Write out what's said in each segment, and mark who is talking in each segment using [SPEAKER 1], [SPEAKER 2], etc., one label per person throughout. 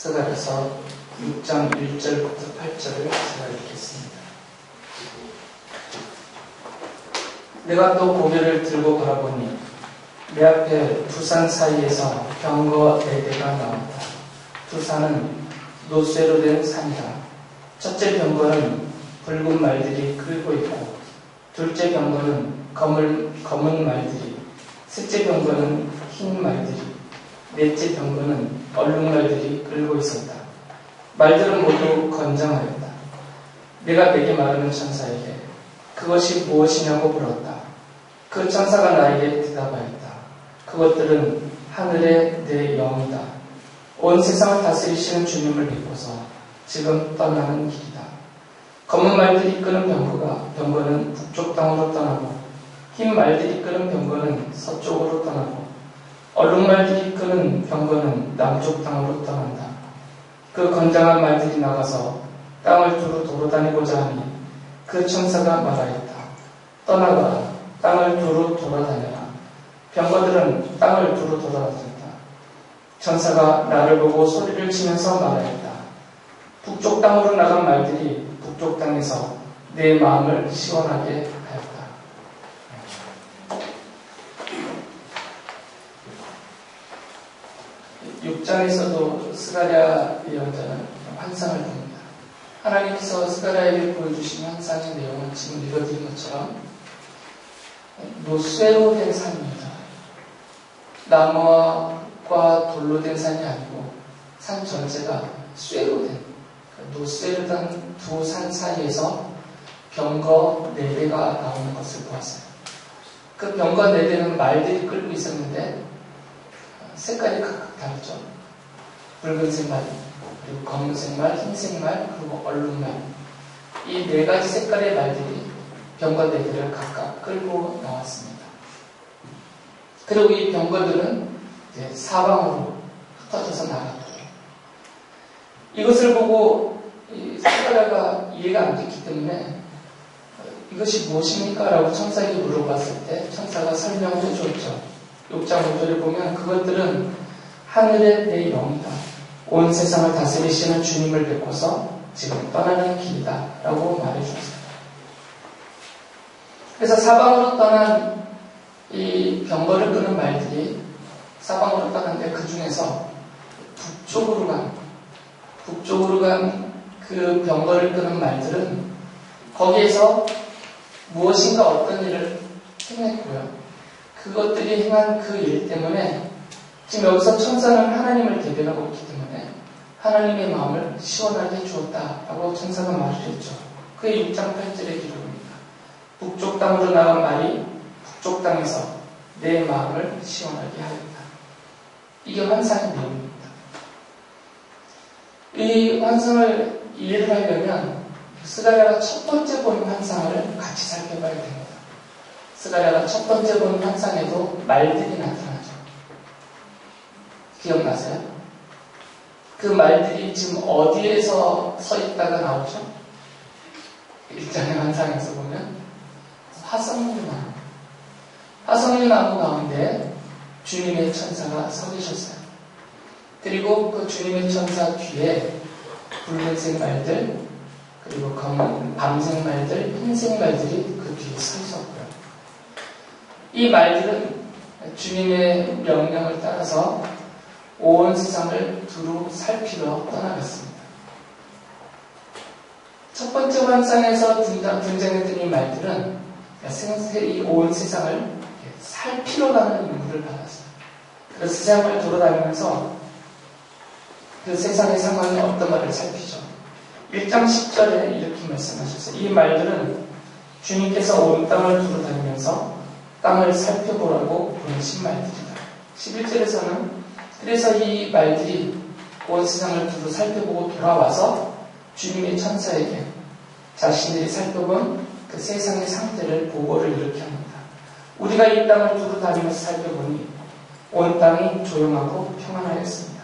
[SPEAKER 1] 스가랴서 6장 1절부터 8절을 제가 읽겠습니다. 내가 또 고개를 들고 바라보니 내 앞에 두 산 사이에서 병거 4대가 나온다. 두 산은 노쇠로 된 산이라. 첫째 병거는 붉은 말들이 끌고 있고, 둘째 병거는 검은 말들이, 셋째 병거는 흰 말들이, 넷째 병거는 얼룩말들이 끌고 있었다. 말들은 모두 건장하였다. 내가 내게 말하는 천사에게 그것이 무엇이냐고 물었다. 그 천사가 나에게 대답하였다. 그것들은 하늘의 내 영이다. 온 세상을 다스리시는 주님을 믿고서 지금 떠나는 길이다. 검은 말들이 끄는 병거는 북쪽 땅으로 떠나고, 흰 말들이 끄는 병거는 서쪽으로 떠나고, 얼룩말들이 끄는 병거는 남쪽 땅으로 떠난다. 그 건장한 말들이 나가서 땅을 두루 돌아다니고자 하니 그 천사가 말하였다. 떠나가라. 땅을 두루 돌아다녀라. 병거들은 땅을 두루 돌아다녔다. 천사가 나를 보고 소리를 치면서 말하였다. 북쪽 땅으로 나간 말들이 북쪽 땅에서 내 마음을 시원하게 하였다. 6장에서도 스가랴 예언자는 환상을 봅니다. 하나님께서 스가랴에게 보여주신 환상의 내용은 지금 읽어드린 것처럼 노쇠로 된 산입니다. 나무와 돌로 된 산이 아니고 산 전체가 쇠로 된, 노쇠로 된 두 산 사이에서 병거 4대가 나오는 것을 보았어요. 그 병거 4대는 말들이 끌고 있었는데 색깔이 각각 다르죠. 붉은색 말, 그리고 검은색 말, 흰색 말, 그리고 얼룩말. 이 4가지 색깔의 말들이 병거 4대를 각각 끌고 나왔습니다. 그리고 이 병거들은 이제 사방으로 흩어져서 나갔고요. 이것을 보고 스가랴가 이해가 안 됐기 때문에 이것이 무엇입니까? 라고 천사에게 물어봤을 때 천사가 설명을 해줬죠. 6장 5절에 보면 그것들은 하늘의 내 영이다. 온 세상을 다스리시는 주님을 뵙고서 지금 떠나는 길이다. 라고 말해주었어요. 그래서 사방으로 떠난 이 병거를 끄는 말들이 사방으로 떠났는데 그 중에서 북쪽으로 간 그 병거를 끄는 말들은 거기에서 무엇인가 어떤 일을 행했고요. 그것들이 행한 그 일 때문에 지금 여기서 천사는 하나님을 대변하고 있기 때문에 하나님의 마음을 시원하게 해주었다라고 천사가 말을 했죠. 그게 6장 8절의 기록입니다. 북쪽 땅으로 나간 말이 북쪽 땅에서 내 마음을 시원하게 하였다. 이게 환상의 내용입니다. 이 환상을 이해를 하려면 스가랴가 첫 번째 본 환상을 같이 살펴봐야 됩니다. 스가랴가 첫 번째 본 환상에도 말들이 나타나죠. 기억나세요? 그 말들이 지금 어디에서 서 있다가 나오죠? 1장의 환상에서 보면 화석류 나무 가운데 주님의 천사가 서 계셨어요. 그리고 그 주님의 천사 뒤에 붉은색 말들, 그리고 밤색 말들, 흰색 말들이 그 뒤에 서 있었고요. 이 말들은 주님의 명령을 따라서 온 세상을 두루 살피러 떠나갔습니다. 첫 번째 환상에서 등장했던 이 말들은 이 온 세상을 살피러 가는 임무를 받았어요. 그래서 세상을 돌아다니면서 그 세상의 상황이 어떤 말을 살피죠. 1장 10절에 이렇게 말씀하셨어요. 이 말들은 주님께서 온 땅을 돌아다니면서 땅을 살펴보라고 보내신 말들이다. 11절에서는 그래서 이 말들이 온 세상을 두루 살펴보고 돌아와서 주님의 천사에게 자신들이 살펴본 그 세상의 상태를 보고를 이렇게 합니다. 우리가 이 땅을 두루 다니면서 살펴보니 온 땅이 조용하고 평안하였습니다.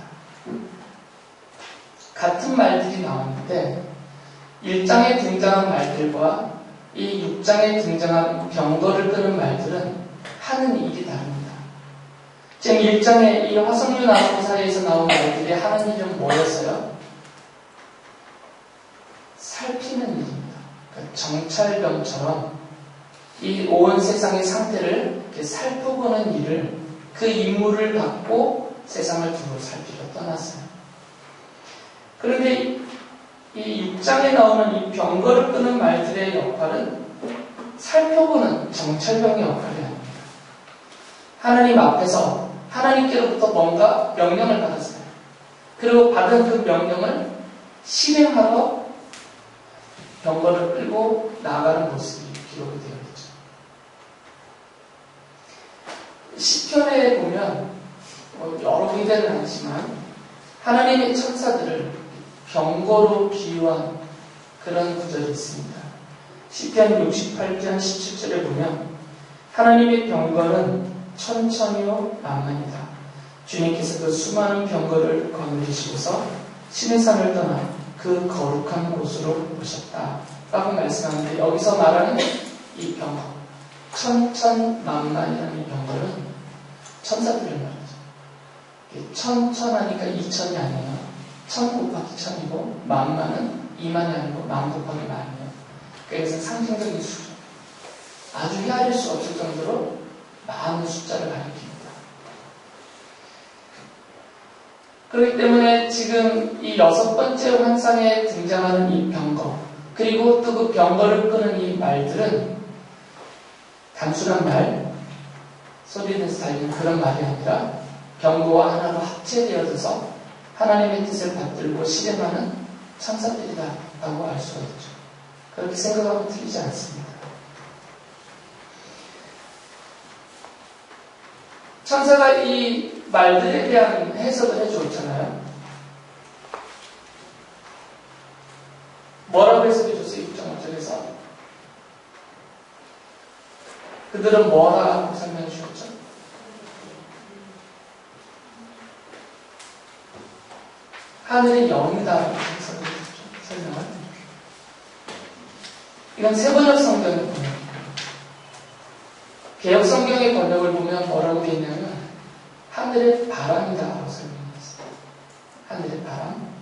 [SPEAKER 1] 같은 말들이 나왔는데 1장에 등장한 말들과 이 6장에 등장한 병거를 끄는 말들은 하는 일이 다릅니다. 지금 1장에 이 화석류 나무 사이에서 나온 말들이 하는 일은 뭐였어요? 살피는 일입니다. 그러니까 정찰병처럼 이 온 세상의 상태를 이렇게 살펴보는 일을, 그 임무를 받고 세상을 두루 살피러 떠났어요. 그런데 이 6장에 나오는 이 병거를 끄는 말들의 역할은 살펴보는 정찰병의 역할이 아닙니다. 하나님 앞에서 하나님께로부터 뭔가 명령을 받았어요. 그리고 받은 그 명령을 실행하러 병거를 끌고 나아가는 모습이 기록이 되어 있죠. 시편에 보면 여러 군데는 아니지만 하나님의 천사들을 병거로 비유한 그런 구절이 있습니다. 시편 68편 17절에 보면 하나님의 병거는 천천히요 만만이다. 주님께서 그 수많은 병거를 거느리시고서 시내산을 떠나 그 거룩한 곳으로 오셨다 라고 말씀하는데, 여기서 말하는 이 병거, 천천만만이라는 이 병거는 천사들을 말하죠. 천천하니까 2000이 아니에요. 1000 곱하기 1000이고 만만은 2만이 아니고 만 곱하기 만이에요. 그래서 상징적인 수죠. 아주 헤아릴 수 없을 정도로 많은 숫자를 가리킵니다. 그렇기 때문에 지금 이 6번째 환상에 등장하는 이 병거, 그리고 또 그 병거를 끄는 이 말들은 단순한 말, 소리내서 달리는 그런 말이 아니라 병거와 하나로 합체되어져서 하나님의 뜻을 받들고 실행하는 천사들이다 라고 알 수가 있죠. 그렇게 생각하면 틀리지 않습니다. 천사가 이 말들에 대한 해석을 해주었잖아요. 뭐라고 해석해줬어요? 6.5절에서 그들은 뭐라고 설명해 주셨죠? 하늘의 영이다 라고 해석해 주셨죠. 설명을. 이건 세번역 성경의 번역입니다. 개역 성경의 번역을 보면 뭐라고 되어 있냐면 하늘의 바람이다 라고 설명했어요. 하늘의 바람.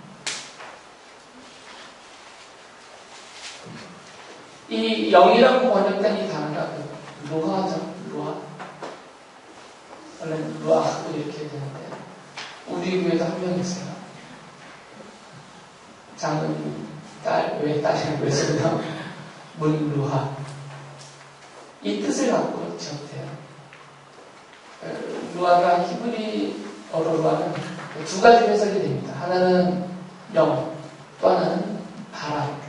[SPEAKER 1] 이 영이라고 번역된 이 단어가 루하죠. 루하. 원래는 루아하고 이렇게 되는데 우리 교회도 한 명 있어요. 장은 딸, 왜 딸이라고 했어요? 문루하. 이 뜻을 갖고 지었대요. 루아가 히브리어로 루아는 두 가지 해석이 됩니다. 하나는 영, 또 하나는 바람.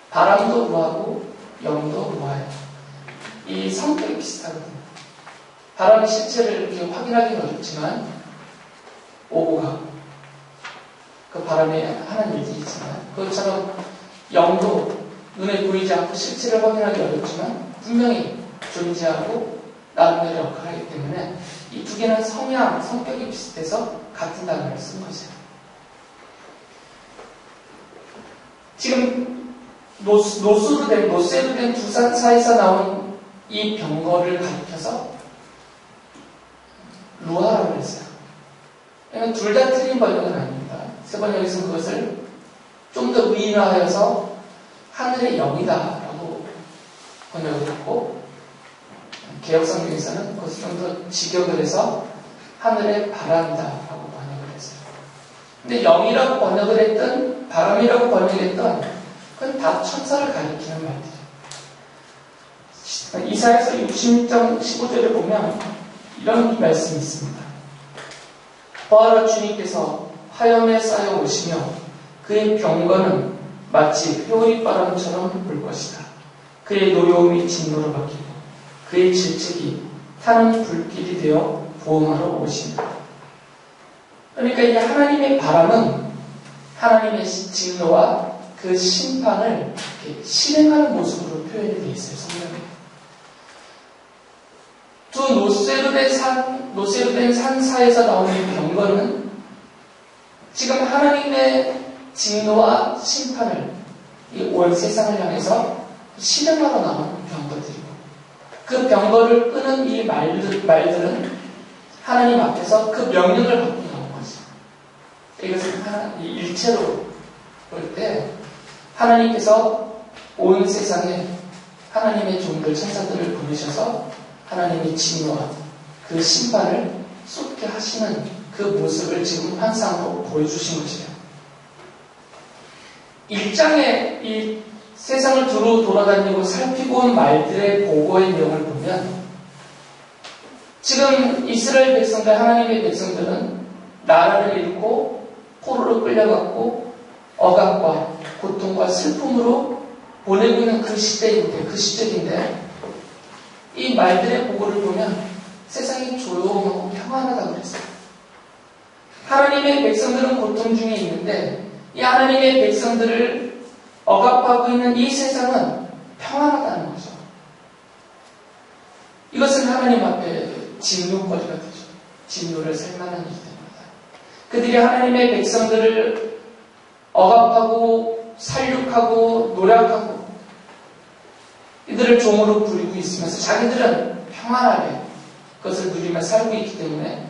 [SPEAKER 1] 바람도 루아고 영도 루아예요. 이 성격이 비슷하거든요. 바람의 실체를 이렇게 확인하기는 어렵지만 오고 가고 그 바람에 하는 일들이 있잖아요. 그것처럼 영도 눈에 보이지 않고 실체를 확인하기 어렵지만 분명히 존재하고 나름대로 역할을 하기 때문에 이 두 개는 성향, 성격이 비슷해서 같은 단어를 쓴 거죠. 지금 노쇠로 된 두 산 사이에서 나온 이 병거를 가리켜서 루아라고 했어요. 그러니까 둘 다 틀린 번역은 아닙니다. 세 번역에서는 그것을 좀 더 의인화하여서 하늘의 영이다 라고 번역을 했고, 개역성경에서는 그것을 좀 더 직역을 해서 하늘의 바람이다 라고 번역을 했어요. 근데 영이라고 번역을 했던 바람이라고 번역했던 그건 다 천사를 가리키는 말들이에요. 이사야서 66장 15절에 보면 이런 말씀이 있습니다. 보아라, 주님께서 화염에 쌓여 오시며 그의 병거는 마치 회오리바람처럼 불 것이다. 그의 노여움이 진노로 바뀌고 그의 질책이 타는 불길이 되어 보응하러 오신다. 그러니까 이 하나님의 바람은 하나님의 진노와 그 심판을 실행하는 모습으로 표현이 되어 있어요. 성경에. 두 노쇠로 된 산사에서 나오는 병거는 지금 하나님의 진노와 심판을 이 온 세상을 향해서 실행하러 나오는 병거들이고, 그 병거를 끄는 이 말들은 하나님 앞에서 그 명령을 받고 나온 거죠. 이것은 일체로 볼 때 하나님께서 온 세상에 하나님의 종들 천사들을 보내셔서 하나님의 진노와 그 심판을 쏟게 하시는 그 모습을 지금 환상으로 보여주신 것이에요. 1장에 이 세상을 두루 돌아다니고 살피고 온 말들의 보고의 내용을 보면 지금 이스라엘 백성들, 하나님의 백성들은 나라를 잃고 포로로 끌려갔고 억압과 고통과 슬픔으로 보내고 있는 그 시대인데 이 말들의 보고를 보면 세상이 조용하고 평안하다고 그랬어요. 하나님의 백성들은 고통 중에 있는데 이 하나님의 백성들을 억압하고 있는 이 세상은 평안하다는 거죠. 이것은 하나님 앞에 진노거리가 되죠. 진노를 살 만한 일이 됩니다. 그들이 하나님의 백성들을 억압하고 살육하고 노력하고 이들을 종으로 부리고 있으면서 자기들은 평안하게 그것을 누리며 살고 있기 때문에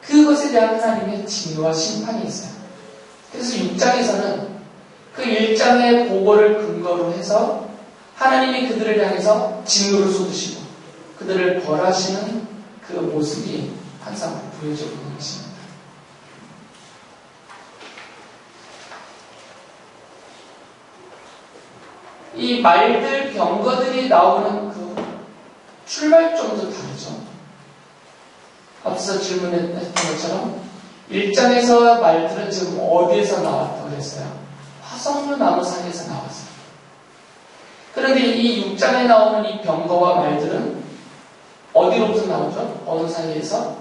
[SPEAKER 1] 그것에 대한 하나님의 진노와 심판이 있어요. 그래서 6장에서는 그 1장의 보고를 근거로 해서 하나님이 그들을 향해서 진노를 쏟으시고 그들을 벌하시는 그 모습이 항상 보여지고 있는 것입니다. 이 말들, 병거들이 나오는 그 출발점도 다르죠. 앞서 질문했던 것처럼 1장에서 말들은 지금 어디에서 나왔다고 그랬어요? 화석류 나무산에서 나왔어요. 그런데 이 6장에 나오는 이 병거와 말들은 어디로부터 나오죠? 어느 사이에서?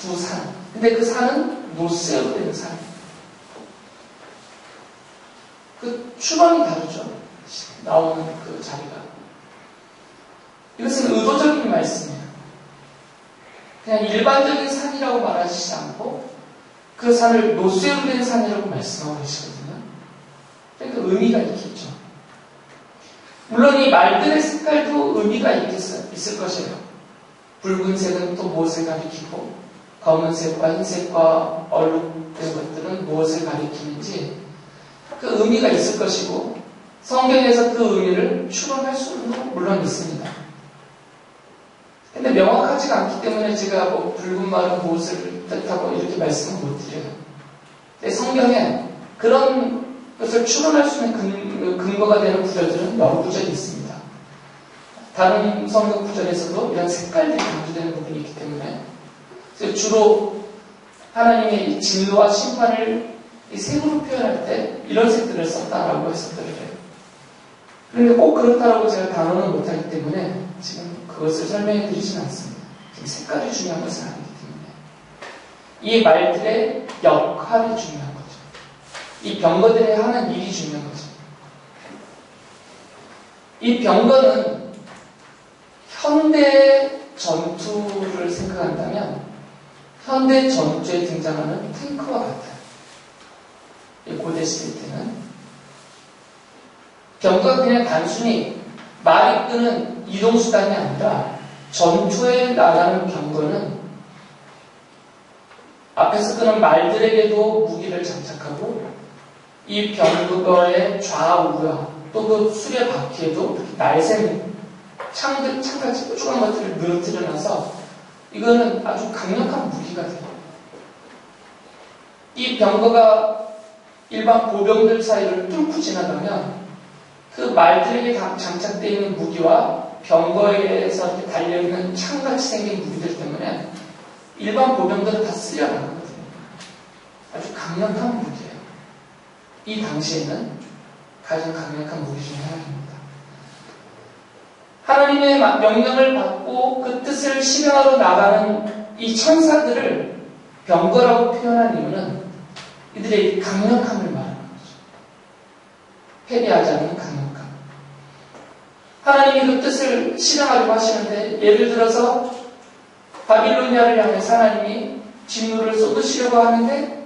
[SPEAKER 1] 두 산. 근데 그 산은 노스로 되는 산이에요. 그 추방이 다르죠. 나오는 그 자리가. 이것은 의도적인 말씀이에요. 그냥 일반적인 산이라고 말하시지 않고 그 산을 노쇠로 된 산이라고 말씀하고 계시거든요. 그러니까 의미가 있겠죠. 물론 이 말들의 색깔도 의미가 있을 것이에요. 붉은색은 또 무엇을 가리키고 검은색과 흰색과 얼룩된 것들은 무엇을 가리키는지 그 의미가 있을 것이고 성경에서 그 의미를 추론할 수는 물론 있습니다. 근데 명확하지가 않기 때문에 제가 뭐 붉은 말은 무엇을 뜻하고 이렇게 말씀을 못 드려요. 근데 성경에 그런 것을 추론할 수 있는 근거가 되는 구절들은 여러 구절이 있습니다. 다른 성경 구절에서도 이런 색깔들이 강조되는 부분이 있기 때문에 그래서 주로 하나님의 진노와 심판을 이 색으로 표현할 때 이런 색들을 썼다라고 해석들을 해요. 그런데 꼭 그렇다라고 제가 단언은 못하기 때문에 지금 그것을 설명해 드리진 않습니다. 지금 색깔이 중요한 것은 아니기 때문에 이 말들의 역할이 중요한 거죠. 이 병거들이 하는 일이 중요한 거죠. 이 병거는 현대 전투를 생각한다면 현대 전투에 등장하는 탱크와 같아요. 고대 시대 때는 병거가 그냥 단순히 말이 끄는 이동수단이 아니라 전투에 나가는 병거는 앞에서 끄는 말들에게도 무기를 장착하고 이 병거의 좌우와 또 그 수레 바퀴에도 날샘 창같이 뾰족한 것들을 늘어뜨려 놔서 이거는 아주 강력한 무기가 돼요. 이 병거가 일반 보병들 사이를 뚫고 지나가면 그 말들에게 장착되어 있는 무기와 병거에서 이렇게 달려있는 창같이 생긴 무기들 때문에 일반 보병들은 다 쓸려나가거든요. 아주 강력한 무기예요. 이 당시에는 가장 강력한 무기 중에 하나입니다. 하나님의 명령을 받고 그 뜻을 실행하러 나가는 이 천사들을 병거라고 표현한 이유는 이들의 강력함을 말하는 거죠. 패배하지 않는 강력함. 하나님이 그 뜻을 실행하려고 하시는데 예를 들어서 바빌로니아를 향해서 하나님이 진노를 쏟으시려고 하는데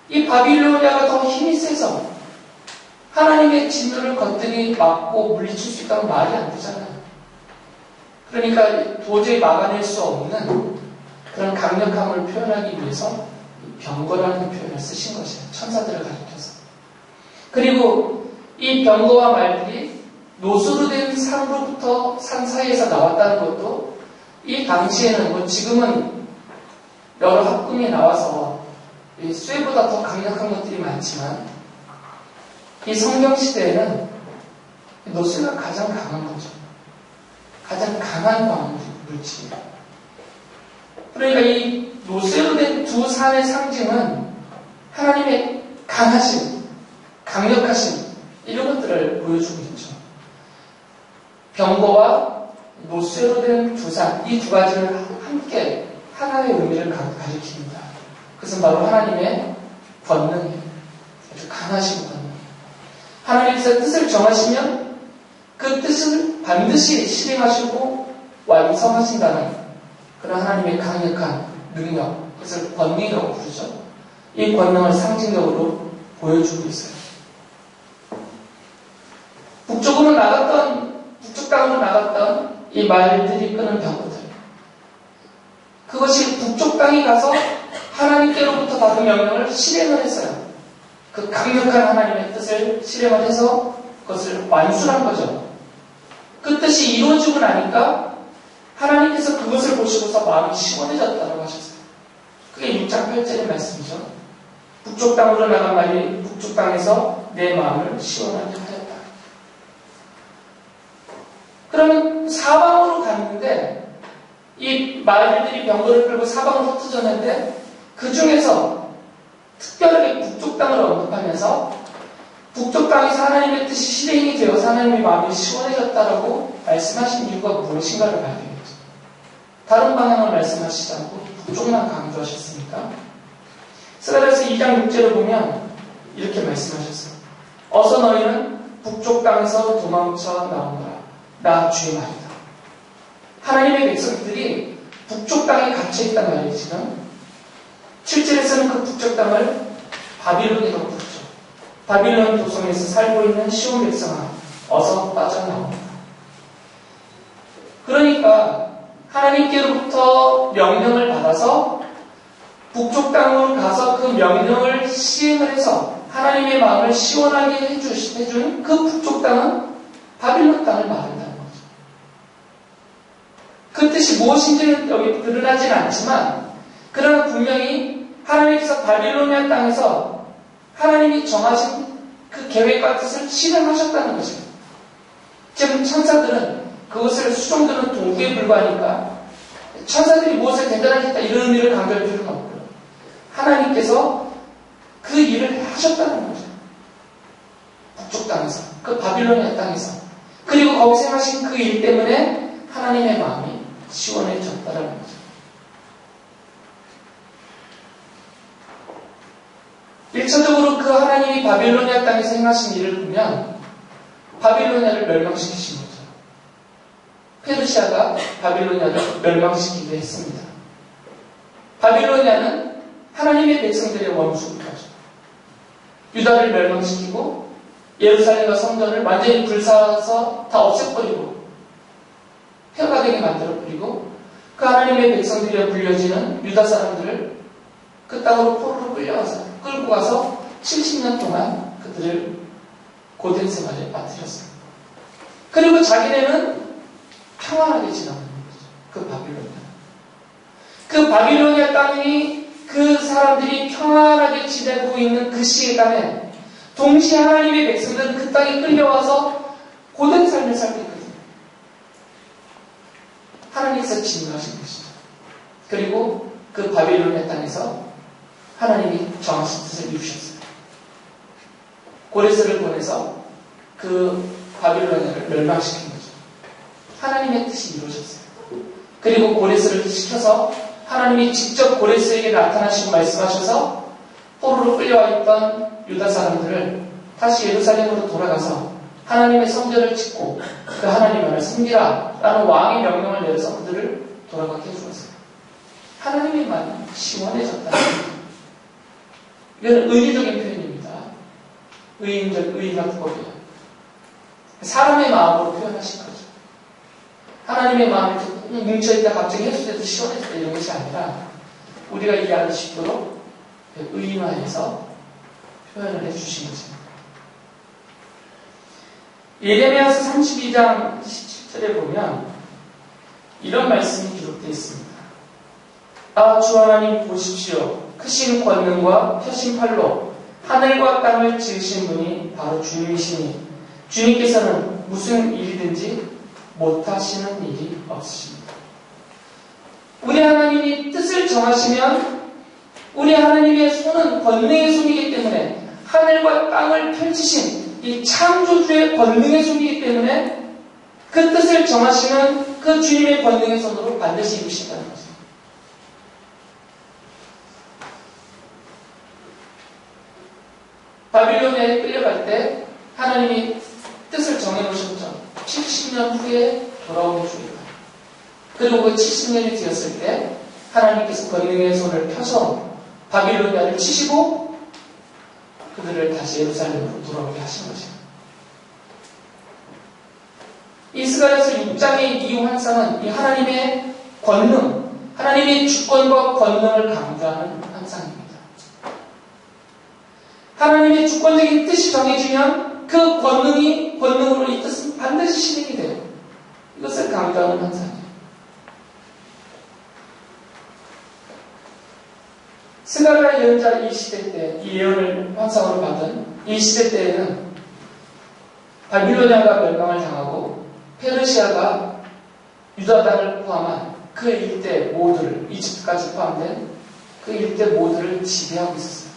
[SPEAKER 1] 이 바빌로니아가 더 힘이 세서 하나님의 진노를 거뜬히 막고 물리칠 수 있다면 말이 안 되잖아요. 그러니까 도저히 막아낼 수 없는 그런 강력함을 표현하기 위해서 병거라는 표현을 쓰신 것이에요. 천사들을 가리켜서. 그리고 이 병거와 말들이 노수로 된 산으로부터 산 사이에서 나왔다는 것도 이 당시에는 뭐 지금은 여러 합금이 나와서 이 쇠보다 더 강력한 것들이 많지만 이 성경시대에는 노쇠가 가장 강한 거죠. 가장 강한 광 물질이에요. 그러니까 이 노쇠로 된 두 산의 상징은 하나님의 강하심, 강력하심 이런 것들을 보여주고 있죠. 병거와 노쇠로 된 두 산, 이 두 가지를 함께 하나의 의미를 가리킵니다. 그것은 바로 하나님의 권능이에요. 아주 강하신 권능. 하나님께서 뜻을 정하시면 그 뜻을 반드시 실행하시고 완성하신다는 그런 하나님의 강력한 능력, 그것을 권능이라고 부르죠. 이 권능을 상징적으로 보여주고 있어요. 북쪽 땅으로 나갔던 이 말들이 끄는 병거들. 그것이 북쪽 땅에 가서 하나님께로부터 받은 명령을 실행을 했어요. 그 강력한 하나님의 뜻을 실행을 해서 그것을 완수한 거죠. 그 뜻이 이루어지고 나니까 하나님께서 그것을 보시고서 마음이 시원해졌다고 하셨어요. 그게 6장 8절의 말씀이죠. 북쪽 땅으로 나간 말이 북쪽 땅에서 내 마음을 시원하게 하였다. 그러면 사방으로 갔는데 이 말들이 병거를 끌고 사방으로 흩어졌는데 그 중에서 특별하게 북쪽 땅을 언급하면서 북쪽 땅에서 하나님의 뜻이 실행이 되어서 하나님의 마음이 시원해졌다라고 말씀하신 이유가 무엇인가를 발견했죠. 다른 방향을 말씀하시지 않고 북쪽만 강조하셨으니까. 스가랴서 2장 6절을 보면 이렇게 말씀하셨어요. 어서 너희는 북쪽 땅에서 도망쳐 나오너라. 나 주의 말이다. 하나님의 백성들이 북쪽 땅에 갇혀있단 말이지만 7절에서는 그 북쪽 땅을 바빌론이라고 부르죠. 바빌론 도성에서 살고 있는 시온 백성아, 어서 빠져나옵니다. 그러니까 하나님께로부터 명령을 받아서 북쪽 땅으로 가서 그 명령을 시행을 해서 하나님의 마음을 시원하게 해준 그 북쪽 땅은 바빌론 땅을 말한다는 거죠. 그 뜻이 무엇인지는 여기 드러나진 않지만 그러나 분명히 하나님께서 바빌로니아 땅에서 하나님이 정하신 그 계획과 뜻을 실행하셨다는 거죠. 지금 천사들은 그것을 수종드는 도구에 불과하니까 천사들이 무엇을 대단하게 했다 이런 의미를 강조할 필요는 없고요. 하나님께서 그 일을 하셨다는 거죠. 북쪽 땅에서, 그 바빌로니아 땅에서. 그리고 거기서 하신 그 일 때문에 하나님의 마음이 시원해졌다는 거죠. 일차적으로 그 하나님이 바빌로니아 땅에서 행하신 일을 보면 바빌로니아를 멸망시키신 거죠. 페르시아가 바빌로니아를 멸망시키기도 했습니다. 바빌로니아는 하나님의 백성들의 원수국가죠. 유다를 멸망시키고 예루살렘과 성전을 완전히 불사서 다 없애버리고 폐허가 되게 만들어버리고 그 하나님의 백성들이라 불려지는 유다 사람들을 그 땅으로 포로로 끌고 가서 70년 동안 그들을 고된 생활에 빠뜨렸어요. 그리고 자기네는 평안하게 지나가는 거죠. 그 바빌로니아. 그 바빌로니아 땅이 그 사람들이 평안하게 지내고 있는 그 시간에 동시에 하나님의 백성들은 그 땅에 끌려와서 고된 삶을 살고 있거든요. 하나님께서 진노하신 것이죠. 그리고 그 바빌로니아 땅에서 하나님이 정하신 뜻을 이루셨어요. 고레스를 보내서 그 바빌로니아를 멸망시킨 거죠. 하나님의 뜻이 이루어졌어요. 그리고 고레스를 시켜서 하나님이 직접 고레스에게 나타나시고 말씀하셔서 포로로 끌려와 있던 유다 사람들을 다시 예루살렘으로 돌아가서 하나님의 성전을 짓고 그 하나님을 섬기라 라는 왕의 명령을 내려서 그들을 돌아가게 해주었어요. 하나님의 마음이 시원해졌다는 거예요. 이건 의리적인 표현입니다. 의인학법이에요. 사람의 마음으로 표현하신 거죠. 하나님의 마음이 뭉쳐있다 갑자기 해소돼서 시원해졌다 이런 것이 아니라 우리가 이해하기 쉽도록 의인화해서 표현을 해주신 것입니다. 예레미야서 32장 17절에 보면 이런 말씀이 기록되어 있습니다. 아, 주 하나님 보십시오. 크신 권능과 펴신 팔로 하늘과 땅을 지으신 분이 바로 주님이시니 주님께서는 무슨 일이든지 못하시는 일이 없으십니다. 우리 하나님이 뜻을 정하시면 우리 하나님의 손은 권능의 손이기 때문에 하늘과 땅을 펼치신 이 창조주의 권능의 손이기 때문에 그 뜻을 정하시면 그 주님의 권능의 손으로 반드시 이루신다는 거죠. 바빌론에 끌려갈 때 하나님이 뜻을 정해놓으셨죠. 70년 후에 돌아오는 주이다. 그리고 그 70년이 되었을 때 하나님께서 권능의 손을 펴서 바빌로니아를 치시고 그들을 다시 예루살렘으로 돌아오게 하신 것입니다. 이스가랴서 6장의 이 환상은 이 하나님의 권능, 하나님의 주권과 권능을 강조하는 환상입니다. 하나님의 주권적인 뜻이 정해지면 그 권능으로 이 뜻은 반드시 실행이 돼요. 이것을 강조하는 환상이에요. 스가랴 예언자 이 시대 때, 이 예언을 환상으로 받은 이 시대 때에는 바빌로니아가 멸망을 당하고 페르시아가 유다 땅을 포함한 그 일대 모두를, 이집트까지 포함된 그 일대 모두를 지배하고 있었어요.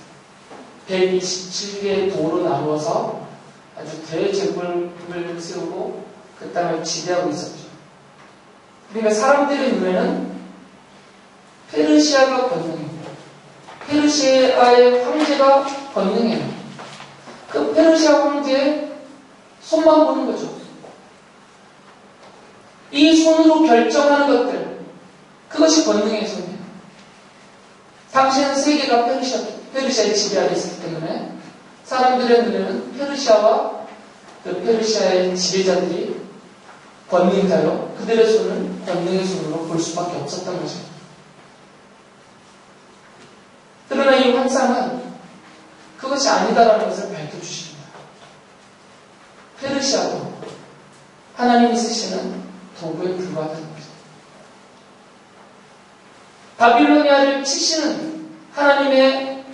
[SPEAKER 1] 127개의 도로 나누어서 아주 대제국을 세우고 그 땅을 지배하고 있었죠. 그러니까 사람들의 눈에는 페르시아가 권능입니다. 페르시아의 황제가 권능해요. 그 페르시아 황제의 손만 보는 거죠. 이 손으로 결정하는 것들, 그것이 권능의 손이에요. 당시에는 세계가 페르시아의 지배 아래 있었기 때문에 사람들의 눈에는 페르시아와 그 페르시아의 지배자들이 권능자요, 그들의 손을 권능의 손으로 볼 수밖에 없었던 것입니다. 그러나 이 환상은 그것이 아니다라는 것을 밝혀주십니다. 페르시아도 하나님이 쓰시는 도구에 불과하다는 것입니다. 바빌로니아를 치시는 하나님의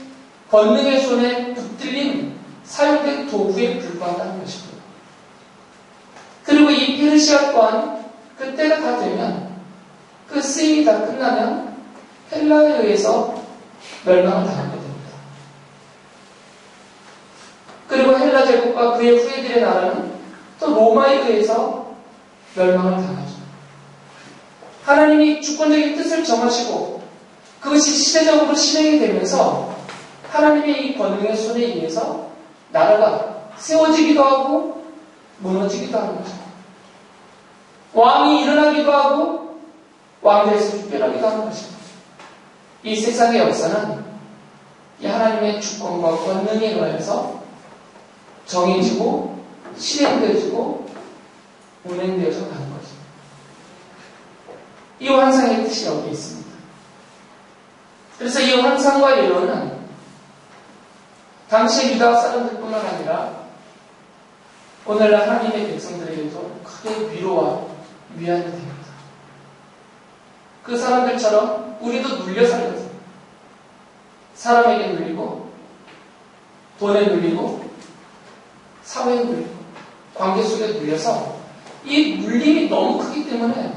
[SPEAKER 1] 권능의 손에 붙들린 사용된 도구에 불과하다는 것입니다. 그리고 이 페르시아 또한 그때가 다 되면 그 쓰임이 다 끝나면 헬라에 의해서 멸망을 당하게 됩니다. 그리고 헬라 제국과 그의 후예들의 나라는 또 로마에 의해서 멸망을 당하죠. 하나님이 주권적인 뜻을 정하시고 그것이 시대적으로 실행이 되면서 하나님의 이 권능의 손에 의해서 나라가 세워지기도 하고 무너지기도 하는 거죠. 왕이 일어나기도 하고 왕들에서 쫓겨나기도 하는 것입니다. 이 세상의 역사는 이 하나님의 주권과 권능에 의해서 정해지고 실행되어지고 운행되어져 가는 것입니다. 이 환상의 뜻이 여기 있습니다. 그래서 이 환상과 예언은 당시의 유다 사람들뿐만 아니라 오늘날 하나님의 백성들에게도 크게 위로와 위안이 됩니다. 그 사람들처럼 우리도 눌려 살거든요. 사람에게 눌리고 돈에 눌리고 사회에 눌리고 관계 속에 눌려서 이 눌림이 너무 크기 때문에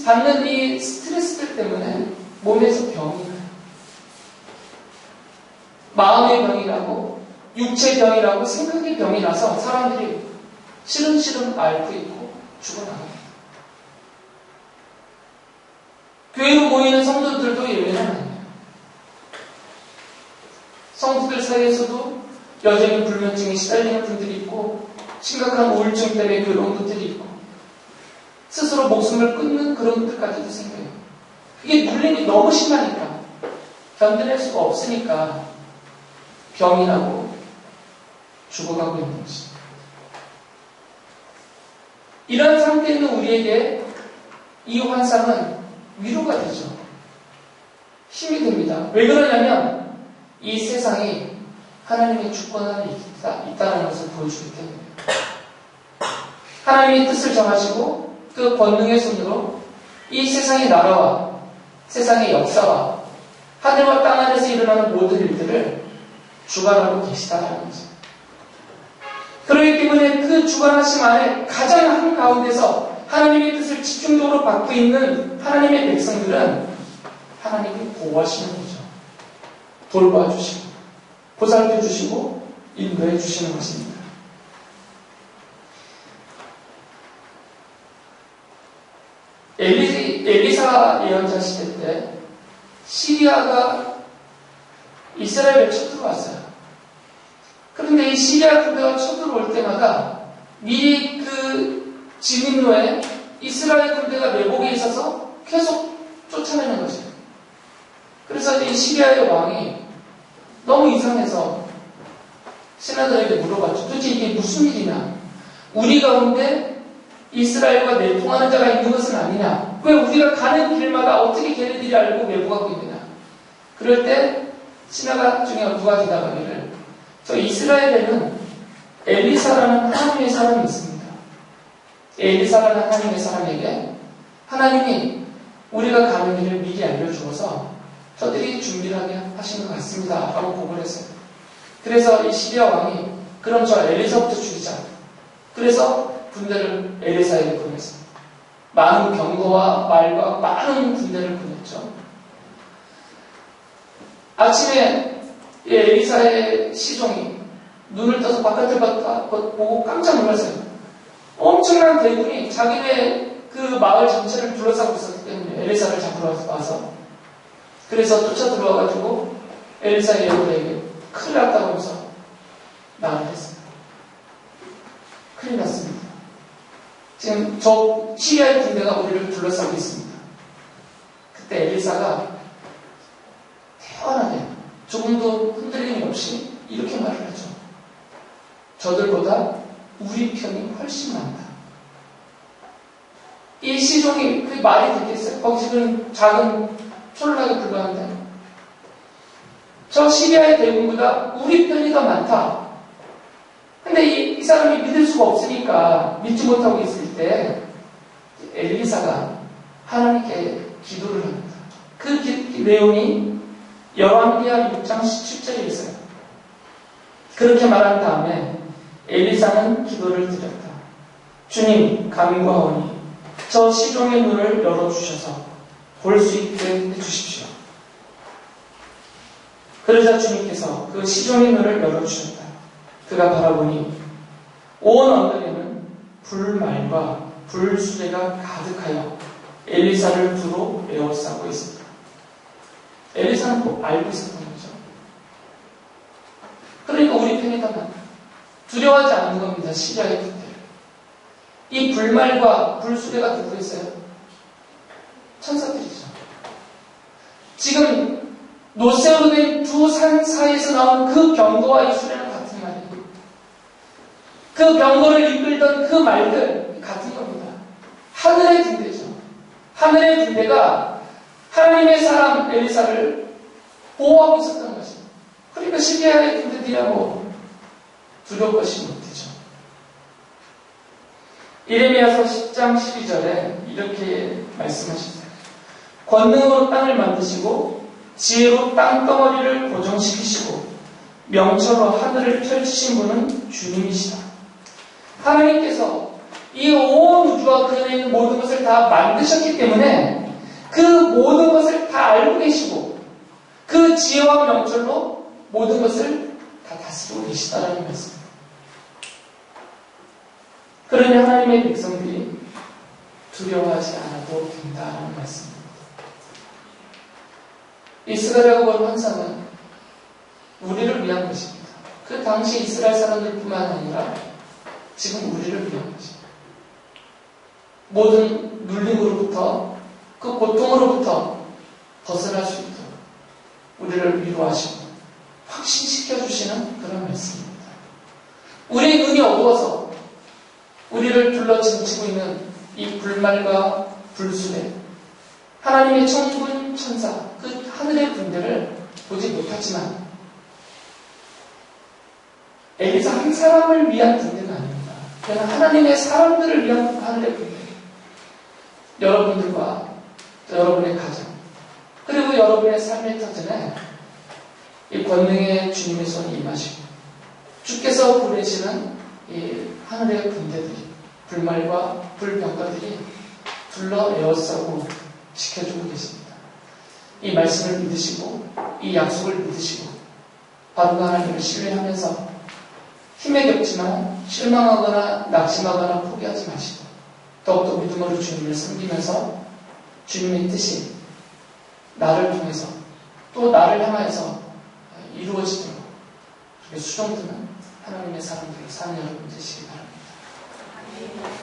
[SPEAKER 1] 받는 이 스트레스들 때문에 몸에서 병이 나요. 마음의 병이라고 육체 병이라고 생각의 병이 나서 사람들이 시름시름 앓고 있고 죽어나갑니다. 교회로 모이는 성도들도 예외는 아니에요. 성도들 사이에서도 여전히 불면증에 시달리는 분들이 있고 심각한 우울증 때문에 괴로운 분들이 있고 스스로 목숨을 끊는 그런 분들까지도 생겨요. 이게 눌림이 너무 심하니까 견뎌낼 수가 없으니까 병이 나고 죽어가고 있는 것입니다. 이런 상태에 있는 우리에게 이 환상은 위로가 되죠. 힘이 됩니다. 왜 그러냐면 이 세상이 하나님의 주권 안에 있다는 것을 보여주기 때문이에요. 하나님이 뜻을 정하시고 그 권능의 손으로 이 세상의 나라와 세상의 역사와 하늘과 땅 안에서 일어나는 모든 일들을 주관하고 계시다라는 거죠. 그렇기 때문에 그 주관하심 안에 가장 한가운데서 하나님의 뜻을 집중적으로 받고 있는 하나님의 백성들은 하나님이 보호하시는 거죠. 돌봐주시고 보살펴주시고 인도해 주시는 것입니다. 엘리사 예언자 시대 때 시리아가 이스라엘에 쳐들어왔어요. 그런데 이 시리아 군대가 쳐들어올 때마다 미리 그 진입로에 이스라엘 군대가 내복에 있어서 계속 쫓아내는 것이에요. 그래서 이 시리아의 왕이 너무 이상해서 신하들에게 물어봤죠. 도대체 이게 무슨 일이냐? 우리 가운데 이스라엘과 내통하는 자가 있는 것은 아니냐? 왜 우리가 가는 길마다 어떻게 걔네들이 알고 내복하고 있느냐? 그럴 때 신하 중에 누가 대답하기를 저 이스라엘에는 엘리사라는 하나님의 사람이 있습니다. 엘리사라는 하나님의 사람에게 하나님이 우리가 가는 길을 미리 알려주어서 저들이 준비를 하게 하신 것 같습니다. 라고 보고를 했어요. 그래서 이 시리아 왕이 그럼 저 엘리사부터 죽이자. 그래서 군대를 엘리사에게 보냈어요. 많은 병거와 말과 많은 군대를 보냈죠. 아침에 엘리사의 시종이 눈을 떠서 바깥을 보고 깜짝 놀랐어요. 엄청난 대군이 자기네 그 마을 전체를 둘러싸고 있었기 때문에 엘리사를 잡으러 와서 그래서 쫓아 들어와가지고 엘리사의 예언자에게 큰일 났다고 하면서 말을 했어요. 큰일 났습니다. 지금 저 시리아의 군대가 우리를 둘러싸고 있습니다. 그때 엘리사가 태연하게 조금도 흔들림이 없이 이렇게 말을 하죠. 저들보다 우리 편이 훨씬 많다. 이 시종이 그 말이 됐겠어요? 거기 지금 작은 촐락에 불과한데 저 시리아의 대군보다 우리 편이 더 많다. 근데 이 사람이 믿을 수가 없으니까 믿지 못하고 있을 때 엘리사가 하나님께 기도를 합니다. 그 내용이 열왕기하 6장 17절에 있어요. 그렇게 말한 다음에 엘리사는 기도를 드렸다. 주님 간구하오니 저 시종의 눈을 열어주셔서 볼 수 있게 해주십시오. 그러자 주님께서 그 시종의 눈을 열어주셨다. 그가 바라보니 온 언덕에는 불말과 불수레가 가득하여 엘리사를 두루 에워싸고 있습니다. 엘리사는 꼭 알고 있었던 거죠. 그러니까 우리 편이 더 많다. 두려워하지 않는 겁니다. 시리아의 군대를. 이 불말과 불수레가 누구였어요? 천사들이죠. 지금 노새로 된 두 산 사이에서 나온 그 병거와 이 수레는 같은 말이에요. 그 병거를 이끌던 그 말들 같은 겁니다. 하늘의 군대죠. 하늘의 군대가 하나님의 사람 엘리사를 보호하고 있었던 것입니다. 그러니까 시리아의 군대들이라고 두려울 것이 못되죠. 이레미야서 10장 12절에 이렇게 말씀하셨어요. 권능으로 땅을 만드시고 지혜로 땅덩어리를 고정시키시고 명철로 하늘을 펼치신 분은 주님이시다. 하나님께서 이 온 우주와 그 안에 있는 모든 것을 다 만드셨기 때문에 그 모든 것을 다 알고 계시고 그 지혜와 명철로 모든 것을 다 다스리고 계시다라는 말씀입니다. 그러니 하나님의 백성들이 두려워하지 않아도 된다는 말씀입니다. 이스라엘이라고 본 환상은 우리를 위한 것입니다. 그 당시 이스라엘 사람들뿐만 아니라 지금 우리를 위한 것입니다. 모든 눌림으로부터 그 고통으로부터 벗어날 수 있도록 우리를 위로하시고 확신시켜주시는 그런 말씀입니다. 우리의 눈이 어두워서 우리를 우리를 둘러 진치고 있는 이 불말과 불순에 하나님의 천군 천사, 그 하늘의 군대를 보지 못하지만 엘리사 한 사람을 위한 군대가 아닙니다. 그냥 하나님의 사람들을 위한 하늘의 군대. 여러분들과 여러분의 가정, 그리고 여러분의 삶의 터전에 이 권능의 주님의 손이 임하시고 주께서 보내시는 이 하늘의 군대들이, 불말과 불병거들이 둘러 에워싸고 지켜주고 계십니다. 이 말씀을 믿으시고 이 약속을 믿으시고 바로 하나님을 신뢰하면서 힘에 겹지만 실망하거나 낙심하거나 포기하지 마시고 더욱더 믿음으로 주님을 섬기면서 주님의 뜻이 나를 통해서 또 나를 향하여서 이루어지도록 그렇게 수종드는 하나님의 사람들을 사는 여러분 되시기 바랍니다.